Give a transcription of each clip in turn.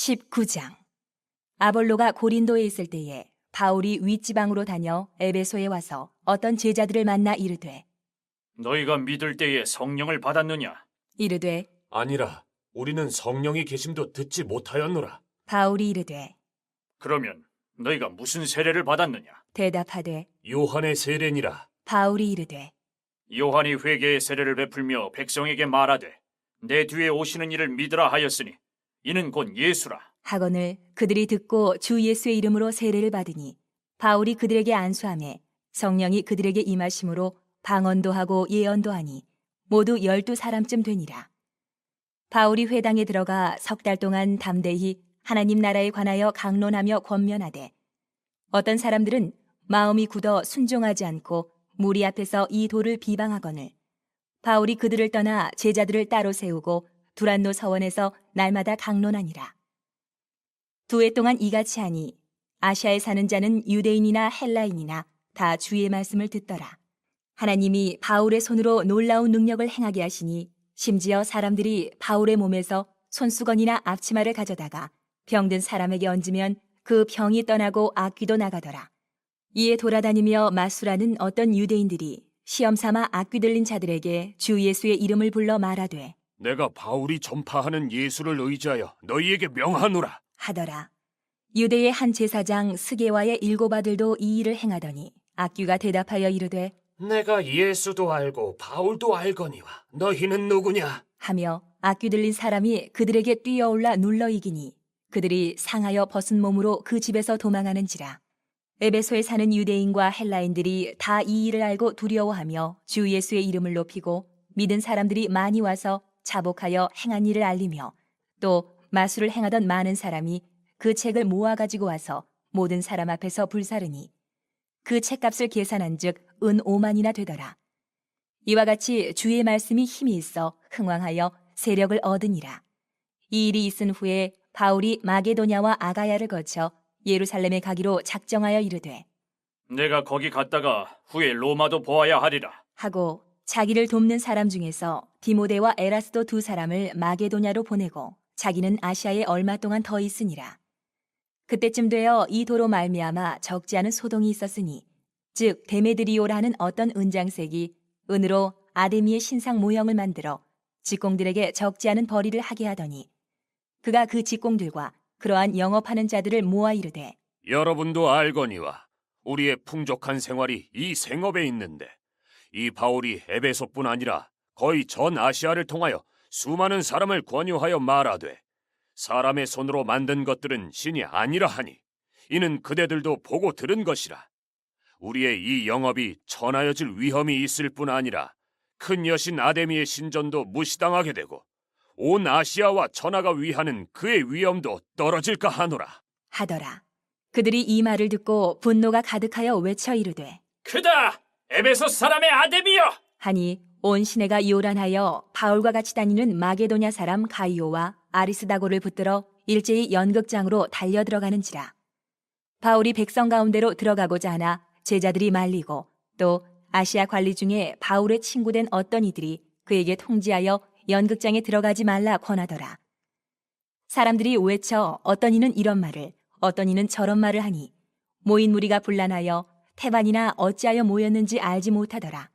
19장. 아볼로가 고린도에 있을 때에 바울이 윗지방으로 다녀 에베소에 와서 어떤 제자들을 만나 이르되 너희가 믿을 때에 성령을 받았느냐? 이르되 아니라 우리는 성령이 계심도 듣지 못하였노라. 바울이 이르되 그러면 너희가 무슨 세례를 받았느냐? 대답하되 요한의 세례니라. 바울이 이르되 요한이 회개의 세례를 베풀며 백성에게 말하되 내 뒤에 오시는 이를 믿으라 하였으니 이는 곧 예수라. 하거늘 그들이 듣고 주 예수의 이름으로 세례를 받으니 바울이 그들에게 안수하매 성령이 그들에게 임하심으로 방언도 하고 예언도 하니 모두 12사람쯤 되니라. 바울이 회당에 들어가 석 달 동안 담대히 하나님 나라에 관하여 강론하며 권면하되 어떤 사람들은 마음이 굳어 순종하지 않고 무리 앞에서 이 도를 비방하거늘 바울이 그들을 떠나 제자들을 따로 세우고 두란노 서원에서 날마다 강론하니라. 2해 동안 이같이 하니 아시아에 사는 자는 유대인이나 헬라인이나 다 주의 말씀을 듣더라. 하나님이 바울의 손으로 놀라운 능력을 행하게 하시니 심지어 사람들이 바울의 몸에서 손수건이나 앞치마를 가져다가 병든 사람에게 얹으면 그 병이 떠나고 악귀도 나가더라. 이에 돌아다니며 마술하는 어떤 유대인들이 시험삼아 악귀 들린 자들에게 주 예수의 이름을 불러 말하되 내가 바울이 전파하는 예수를 의지하여 너희에게 명하노라. 하더라. 유대의 한 제사장 스게와의 7 아들도 이 일을 행하더니 악귀가 대답하여 이르되 내가 예수도 알고 바울도 알거니와 너희는 누구냐? 하며 악귀 들린 사람이 그들에게 뛰어올라 눌러 이기니 그들이 상하여 벗은 몸으로 그 집에서 도망하는지라. 에베소에 사는 유대인과 헬라인들이 다 이 일을 알고 두려워하며 주 예수의 이름을 높이고 믿은 사람들이 많이 와서 자복하여 행한 일을 알리며 또 마술을 행하던 많은 사람이 그 책을 모아 가지고 와서 모든 사람 앞에서 불사르니 그 책값을 계산한 즉 은 5만이나 되더라. 이와 같이 주의 말씀이 힘이 있어 흥왕하여 세력을 얻으니라. 이 일이 있은 후에 바울이 마게도냐와 아가야를 거쳐 예루살렘에 가기로 작정하여 이르되 내가 거기 갔다가 후에 로마도 보아야 하리라. 하고 자기를 돕는 사람 중에서 디모데와 에라스도 2 사람을 마게도냐로 보내고 자기는 아시아에 얼마 동안 더 있으니라. 그때쯤 되어 이 도로 말미암아 적지 않은 소동이 있었으니 즉 데메드리오라는 어떤 은장색이 은으로 아데미의 신상 모형을 만들어 직공들에게 적지 않은 벌이를 하게 하더니 그가 그 직공들과 그러한 영업하는 자들을 모아 이르되 여러분도 알거니와 우리의 풍족한 생활이 이 생업에 있는데 이 바울이 에베소뿐 아니라 거의 전 아시아를 통하여 수많은 사람을 권유하여 말하되 사람의 손으로 만든 것들은 신이 아니라 하니 이는 그대들도 보고 들은 것이라. 우리의 이 영업이 천하여질 위험이 있을 뿐 아니라 큰 여신 아데미의 신전도 무시당하게 되고 온 아시아와 천하가 위하는 그의 위엄도 떨어질까 하노라. 하더라. 그들이 이 말을 듣고 분노가 가득하여 외쳐 이르되 크다! 에베소 사람의 아데미여! 하니 온 시내가 요란하여 바울과 같이 다니는 마게도냐 사람 가이오와 아리스다고를 붙들어 일제히 연극장으로 달려 들어가는지라. 바울이 백성 가운데로 들어가고자 하나 제자들이 말리고 또 아시아 관리 중에 바울의 친구된 어떤 이들이 그에게 통지하여 연극장에 들어가지 말라 권하더라. 사람들이 외쳐 어떤 이는 이런 말을 어떤 이는 저런 말을 하니 모인 무리가 분란하여 태반이나 어찌하여 모였는지 알지 못하더라.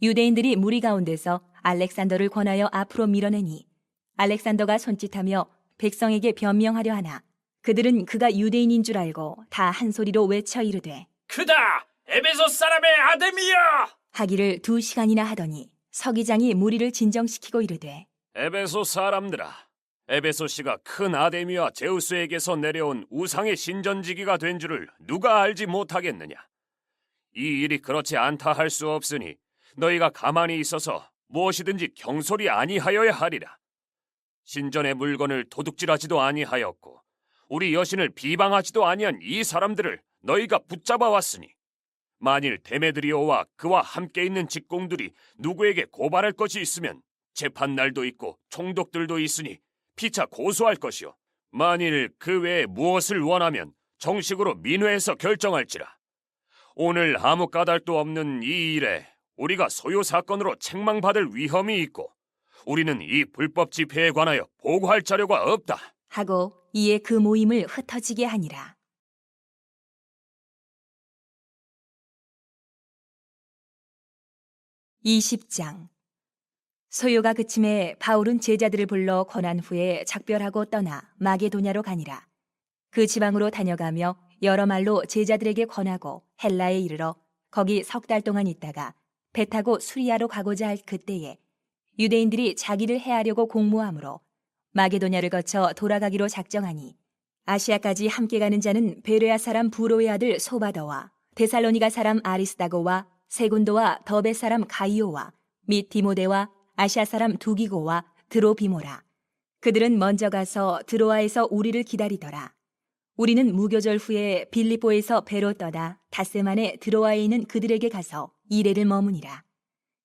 유대인들이 무리 가운데서 알렉산더를 권하여 앞으로 밀어내니 알렉산더가 손짓하며 백성에게 변명하려 하나 그들은 그가 유대인인 줄 알고 다 한 소리로 외쳐 이르되 크다! 에베소 사람의 아데미여! 하기를 2시간이나 하더니 서기장이 무리를 진정시키고 이르되 에베소 사람들아, 에베소시가 큰 아데미와 제우스에게서 내려온 우상의 신전지기가 된 줄을 누가 알지 못하겠느냐? 이 일이 그렇지 않다 할 수 없으니 너희가 가만히 있어서 무엇이든지 경솔이 아니하여야 하리라. 신전의 물건을 도둑질하지도 아니하였고 우리 여신을 비방하지도 아니한 이 사람들을 너희가 붙잡아 왔으니 만일 데메드리오와 그와 함께 있는 직공들이 누구에게 고발할 것이 있으면 재판날도 있고 총독들도 있으니 피차 고소할 것이요 만일 그 외에 무엇을 원하면 정식으로 민회에서 결정할지라. 오늘 아무 까닭도 없는 이 일에 우리가 소요 사건으로 책망받을 위험이 있고 우리는 이 불법 집회에 관하여 보고할 자료가 없다. 하고 이에 그 모임을 흩어지게 하니라. (20장) 소요가 그침에 바울은 제자들을 불러 권한 후에 작별하고 떠나 마게도냐로 가니라. 그 지방으로 다녀가며 여러 말로 제자들에게 권하고 헬라에 이르러 거기 3달 동안 있다가 배 타고 수리아로 가고자 할 그때에 유대인들이 자기를 해하려고 공모하므로 마게도냐를 거쳐 돌아가기로 작정하니 아시아까지 함께 가는 자는 베레아 사람 부로의 아들 소바더와 데살로니가 사람 아리스다고와 세군도와 더베 사람 가이오와 및 디모데와 아시아 사람 두기고와 드로비모라. 그들은 먼저 가서 드로아에서 우리를 기다리더라. 우리는 무교절 후에 빌립보에서 배로 떠나 닷새 만에 드로아에 있는 그들에게 가서 이레를 머무니라.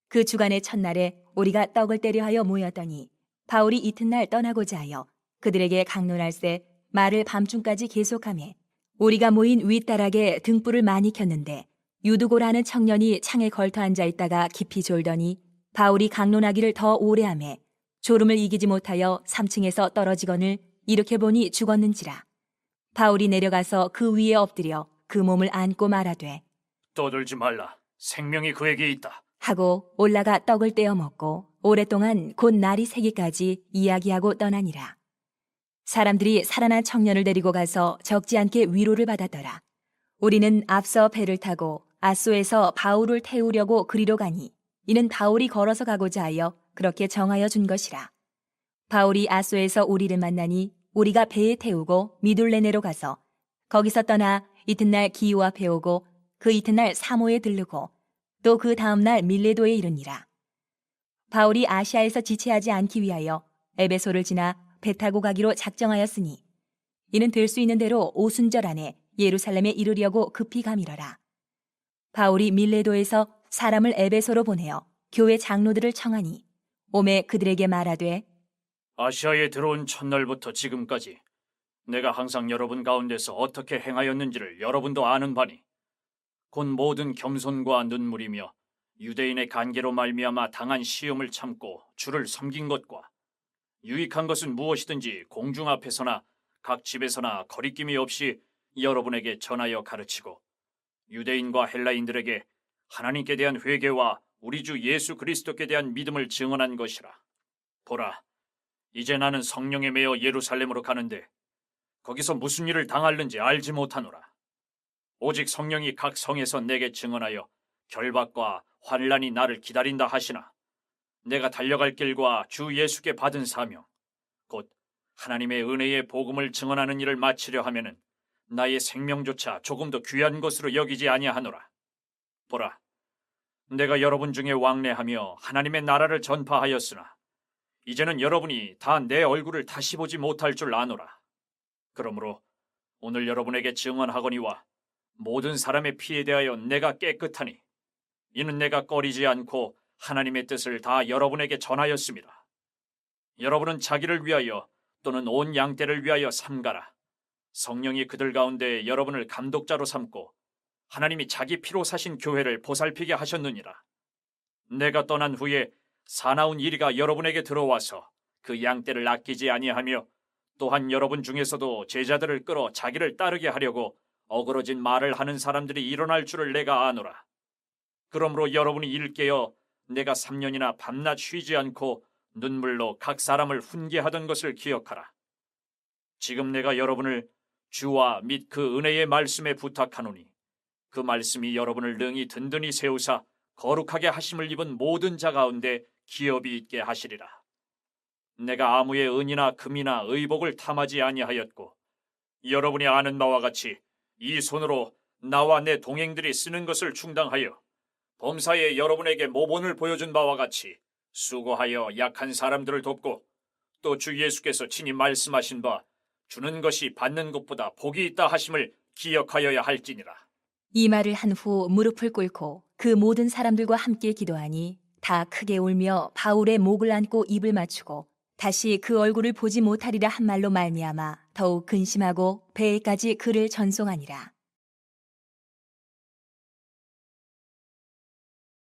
그 주간의 첫날에 우리가 떡을 때려 하여 모였더니 바울이 이튿날 떠나고자 하여 그들에게 강론할세 말을 밤중까지 계속하매 우리가 모인 윗다락에 등불을 많이 켰는데 유두고라는 청년이 창에 걸터 앉아 있다가 깊이 졸더니 바울이 강론하기를 더 오래 하매 졸음을 이기지 못하여 3층에서 떨어지거늘 일으켜보니 죽었는지라. 바울이 내려가서 그 위에 엎드려 그 몸을 안고 말하되 떠들지 말라. 생명이 그에게 있다. 하고 올라가 떡을 떼어 먹고 오랫동안 곧 날이 새기까지 이야기하고 떠나니라. 사람들이 살아난 청년을 데리고 가서 적지 않게 위로를 받았더라. 우리는 앞서 배를 타고 아소에서 바울을 태우려고 그리로 가니 이는 바울이 걸어서 가고자 하여 그렇게 정하여 준 것이라. 바울이 아소에서 우리를 만나니 우리가 배에 태우고 미둘레네로 가서 거기서 떠나 이튿날 기우 앞에 오고 그 이튿날 사모에 들르고 또 그 다음날 밀레도에 이르니라. 바울이 아시아에서 지체하지 않기 위하여 에베소를 지나 배 타고 가기로 작정하였으니 이는 될 수 있는 대로 오순절 안에 예루살렘에 이르려고 급히 가미러라. 바울이 밀레도에서 사람을 에베소로 보내어 교회 장로들을 청하니 오매 그들에게 말하되 아시아에 들어온 첫날부터 지금까지 내가 항상 여러분 가운데서 어떻게 행하였는지를 여러분도 아는 바니 곧 모든 겸손과 눈물이며 유대인의 간계로 말미암아 당한 시험을 참고 주를 섬긴 것과 유익한 것은 무엇이든지 공중 앞에서나 각 집에서나 거리낌이 없이 여러분에게 전하여 가르치고 유대인과 헬라인들에게 하나님께 대한 회개와 우리 주 예수 그리스도께 대한 믿음을 증언한 것이라. 보라, 이제 나는 성령에 매여 예루살렘으로 가는데 거기서 무슨 일을 당할는지 알지 못하노라. 오직 성령이 각 성에서 내게 증언하여 결박과 환난이 나를 기다린다 하시나 내가 달려갈 길과 주 예수께 받은 사명 곧 하나님의 은혜의 복음을 증언하는 일을 마치려 하면은 나의 생명조차 조금도 귀한 것으로 여기지 아니하노라. 보라, 내가 여러분 중에 왕래하며 하나님의 나라를 전파하였으나 이제는 여러분이 다 내 얼굴을 다시 보지 못할 줄 아노라. 그러므로 오늘 여러분에게 증언하거니와 모든 사람의 피에 대하여 내가 깨끗하니 이는 내가 꺼리지 않고 하나님의 뜻을 다 여러분에게 전하였습니다. 여러분은 자기를 위하여 또는 온 양떼를 위하여 삼가라. 성령이 그들 가운데 여러분을 감독자로 삼고 하나님이 자기 피로 사신 교회를 보살피게 하셨느니라. 내가 떠난 후에 사나운 이리가 여러분에게 들어와서 그 양떼를 아끼지 아니하며 또한 여러분 중에서도 제자들을 끌어 자기를 따르게 하려고 어그러진 말을 하는 사람들이 일어날 줄을 내가 아노라. 그러므로 여러분이 일깨어 내가 3년이나 밤낮 쉬지 않고 눈물로 각 사람을 훈계하던 것을 기억하라. 지금 내가 여러분을 주와 및 그 은혜의 말씀에 부탁하노니 그 말씀이 여러분을 능히 든든히 세우사 거룩하게 하심을 입은 모든 자 가운데 기업이 있게 하시리라. 내가 아무의 은이나 금이나 의복을 탐하지 아니하였고 여러분이 아는 바와 같이 이 손으로 나와 내 동행들이 쓰는 것을 충당하여 범사에 여러분에게 모본을 보여준 바와 같이 수고하여 약한 사람들을 돕고 또 주 예수께서 친히 말씀하신 바 주는 것이 받는 것보다 복이 있다 하심을 기억하여야 할지니라. 이 말을 한 후 무릎을 꿇고 그 모든 사람들과 함께 기도하니 다 크게 울며 바울의 목을 안고 입을 맞추고 다시 그 얼굴을 보지 못하리라 한 말로 말미암아 더욱 근심하고 배에까지 그를 전송하니라.